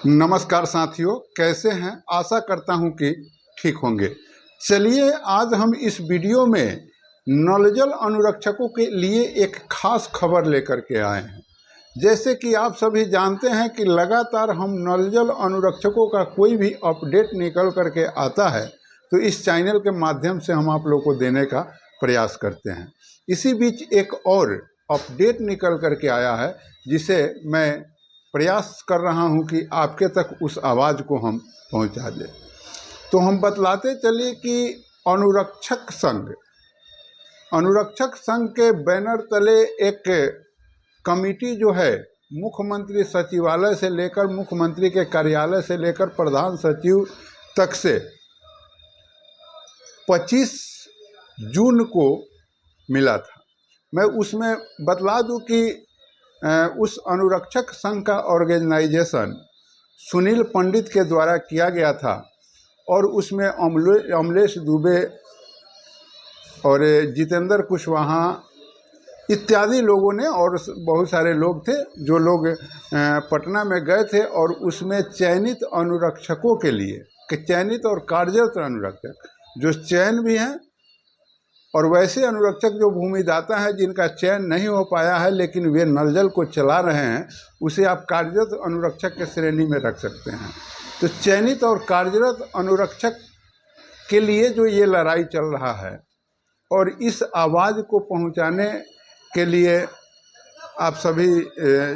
नमस्कार साथियों, कैसे हैं? आशा करता हूं कि ठीक होंगे। चलिए आज हम इस वीडियो में नलजल अनुरक्षकों के लिए एक खास खबर लेकर के आए हैं। जैसे कि आप सभी जानते हैं कि लगातार हम नलजल अनुरक्षकों का कोई भी अपडेट निकल करके आता है तो इस चैनल के माध्यम से हम आप लोगों को देने का प्रयास करते हैं। इसी बीच एक और अपडेट निकल करके आया है जिसे मैं प्रयास कर रहा हूं कि आपके तक उस आवाज़ को हम पहुंचा दें। तो हम बतलाते चलिए कि अनुरक्षक संघ के बैनर तले एक कमिटी जो है मुख्यमंत्री सचिवालय से लेकर मुख्यमंत्री के कार्यालय से लेकर प्रधान सचिव तक से 25 जून को मिला था। मैं उसमें बतला दूं कि उस अनुरक्षक संघ का ऑर्गेनाइजेशन सुनील पंडित के द्वारा किया गया था और उसमें अमलेश दुबे और जितेंद्र कुशवाहा इत्यादि लोगों ने और बहुत सारे लोग थे जो लोग पटना में गए थे और उसमें चयनित अनुरक्षकों के लिए चयनित और कार्यरत अनुरक्षक जो चयन भी हैं और वैसे अनुरक्षक जो भूमिदाता हैं जिनका चयन नहीं हो पाया है लेकिन वे नलजल को चला रहे हैं, उसे आप कार्यरत अनुरक्षक के श्रेणी में रख सकते हैं। तो चयनित और कार्यरत अनुरक्षक के लिए जो ये लड़ाई चल रहा है और इस आवाज़ को पहुंचाने के लिए आप सभी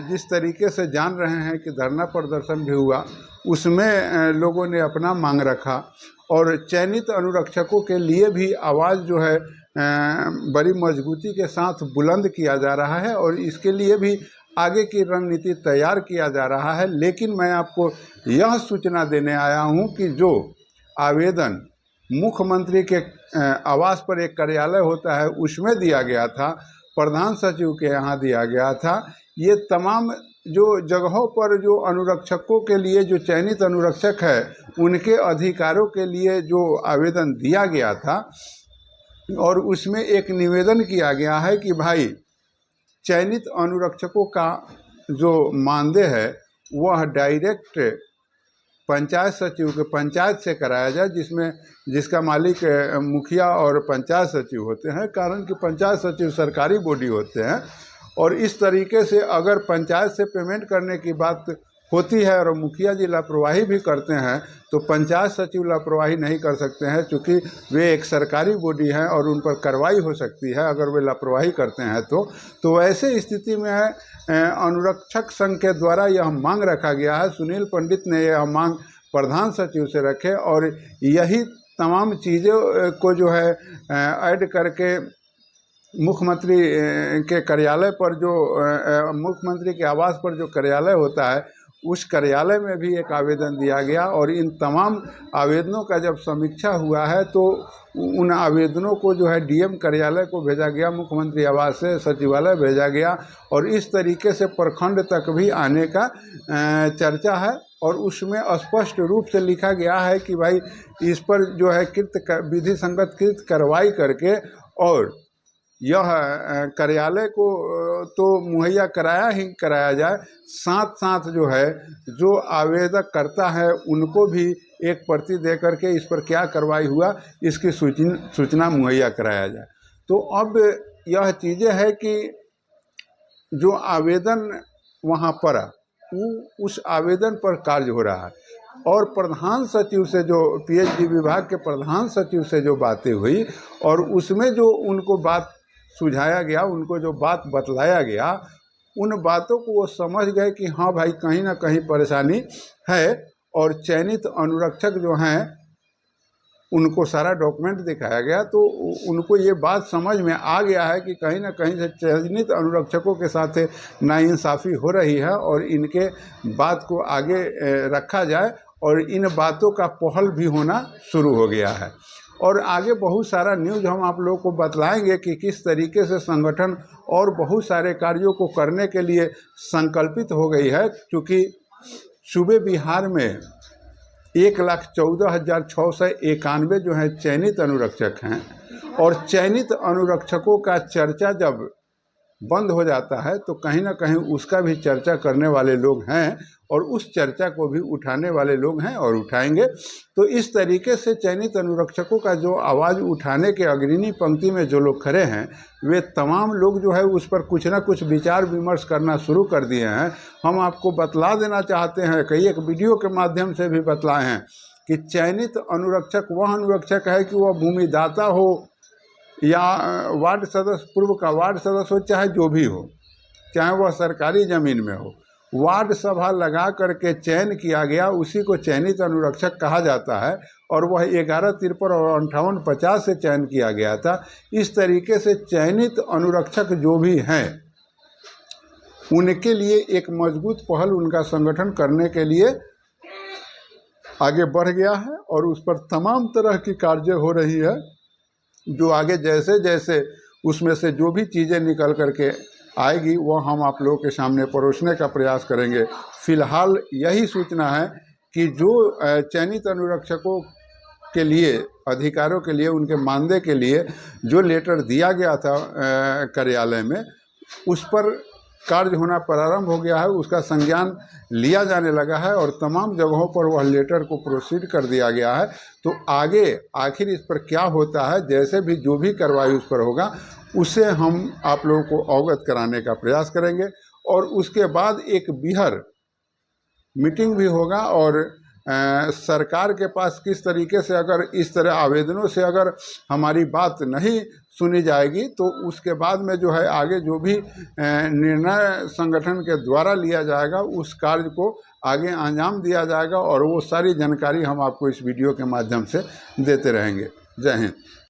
जिस तरीके से जान रहे हैं कि धरना प्रदर्शन भी हुआ, उसमें लोगों ने अपना मांग रखा और चयनित अनुरक्षकों के लिए भी आवाज़ जो है बड़ी मजबूती के साथ बुलंद किया जा रहा है और इसके लिए भी आगे की रणनीति तैयार किया जा रहा है। लेकिन मैं आपको यह सूचना देने आया हूं कि जो आवेदन मुख्यमंत्री के आवास पर एक कार्यालय होता है उसमें दिया गया था, प्रधान सचिव के यहाँ दिया गया था, ये तमाम जो जगहों पर जो अनुरक्षकों के लिए जो चयनित अनुरक्षक है उनके अधिकारों के लिए जो आवेदन दिया गया था और उसमें एक निवेदन किया गया है कि भाई चयनित अनुरक्षकों का जो मानदेय है वह डायरेक्ट पंचायत सचिव के पंचायत से कराया जाए, जिसका मालिक मुखिया और पंचायत सचिव होते हैं। कारण कि पंचायत सचिव सरकारी बॉडी होते हैं और इस तरीके से अगर पंचायत से पेमेंट करने की बात होती है और मुखिया जी लापरवाही भी करते हैं तो पंचायत सचिव लापरवाही नहीं कर सकते हैं, क्योंकि वे एक सरकारी बॉडी हैं और उन पर कार्रवाई हो सकती है अगर वे लापरवाही करते हैं तो ऐसे स्थिति में अनुरक्षक संघ के द्वारा यह मांग रखा गया है। सुनील पंडित ने यह मांग प्रधान सचिव से रखे और यही तमाम चीज़ों को जो है ऐड करके मुख्यमंत्री के कार्यालय पर जो मुख्यमंत्री के आवास पर जो कार्यालय होता है उस कार्यालय में भी एक आवेदन दिया गया और इन तमाम आवेदनों का जब समीक्षा हुआ है तो उन आवेदनों को जो है डीएम कार्यालय को भेजा गया, मुख्यमंत्री आवास से सचिवालय भेजा गया और इस तरीके से प्रखंड तक भी आने का चर्चा है और उसमें स्पष्ट रूप से लिखा गया है कि भाई इस पर जो है विधि संगत कृत कार्रवाई करके और यह कार्यालय को तो मुहैया कराया जाए, साथ साथ जो है जो आवेदक करता है उनको भी एक प्रति दे करके इस पर क्या कार्रवाई हुआ इसकी सूचना मुहैया कराया जाए। तो अब यह चीज़ें है कि जो आवेदन वहाँ पर उस आवेदन पर कार्य हो रहा है और प्रधान सचिव से जो पीएचडी विभाग के प्रधान सचिव से जो बातें हुई और उसमें जो उनको बात सुझाया गया, उनको जो बात बतलाया गया, उन बातों को वो समझ गए कि हाँ भाई कहीं ना कहीं परेशानी है और चयनित अनुरक्षक जो हैं उनको सारा डॉक्यूमेंट दिखाया गया तो उनको ये बात समझ में आ गया है कि कहीं ना कहीं से चयनित अनुरक्षकों के साथ नाइंसाफ़ी हो रही है और इनके बात को आगे रखा जाए और इन बातों का पहल भी होना शुरू हो गया है। और आगे बहुत सारा न्यूज़ हम आप लोगों को बतलाएंगे कि किस तरीके से संगठन और बहुत सारे कार्यों को करने के लिए संकल्पित हो गई है, क्योंकि सूबे बिहार में 1,14,691 जो है चयनित अनुरक्षक हैं और चयनित अनुरक्षकों का चर्चा जब बंद हो जाता है तो कहीं ना कहीं उसका भी चर्चा करने वाले लोग हैं और उस चर्चा को भी उठाने वाले लोग हैं और उठाएंगे। तो इस तरीके से चयनित अनुरक्षकों का जो आवाज़ उठाने के अग्रणी पंक्ति में जो लोग खड़े हैं वे तमाम लोग जो है उस पर कुछ ना कुछ विचार विमर्श करना शुरू कर दिए हैं। हम आपको बतला देना चाहते हैं, कई एक वीडियो के माध्यम से भी बतलाए हैं कि चयनित अनुरक्षक वह अनुरक्षक है कि वह भूमिदाता हो या वार्ड सदस्य, पूर्व का वार्ड सदस्य हो, चाहे जो भी हो, चाहे वह सरकारी ज़मीन में हो, वार्ड सभा लगा करके चयन किया गया उसी को चयनित अनुरक्षक कहा जाता है। और वह 1153 और 5850 से चयन किया गया था। इस तरीके से चयनित अनुरक्षक जो भी हैं उनके लिए एक मजबूत पहल उनका संगठन करने के लिए आगे बढ़ गया है और उस पर तमाम तरह की कार्य हो रही है, जो आगे जैसे जैसे उसमें से जो भी चीज़ें निकल करके आएगी वो हम आप लोगों के सामने परोसने का प्रयास करेंगे। फिलहाल यही सूचना है कि जो चयनित अनुरक्षकों के लिए, अधिकारों के लिए, उनके मानदेय के लिए जो लेटर दिया गया था कार्यालय में, उस पर कार्य होना प्रारंभ हो गया है, उसका संज्ञान लिया जाने लगा है और तमाम जगहों पर वह लेटर को प्रोसीड कर दिया गया है। तो आगे आखिर इस पर क्या होता है, जैसे भी जो भी कार्रवाई उस पर होगा उसे हम आप लोगों को अवगत कराने का प्रयास करेंगे। और उसके बाद एक बीहर मीटिंग भी होगा और सरकार के पास किस तरीके से, अगर इस तरह आवेदनों से अगर हमारी बात नहीं सुनी जाएगी तो उसके बाद में जो है आगे जो भी निर्णय संगठन के द्वारा लिया जाएगा उस कार्य को आगे अंजाम दिया जाएगा और वो सारी जानकारी हम आपको इस वीडियो के माध्यम से देते रहेंगे। जय हिंद।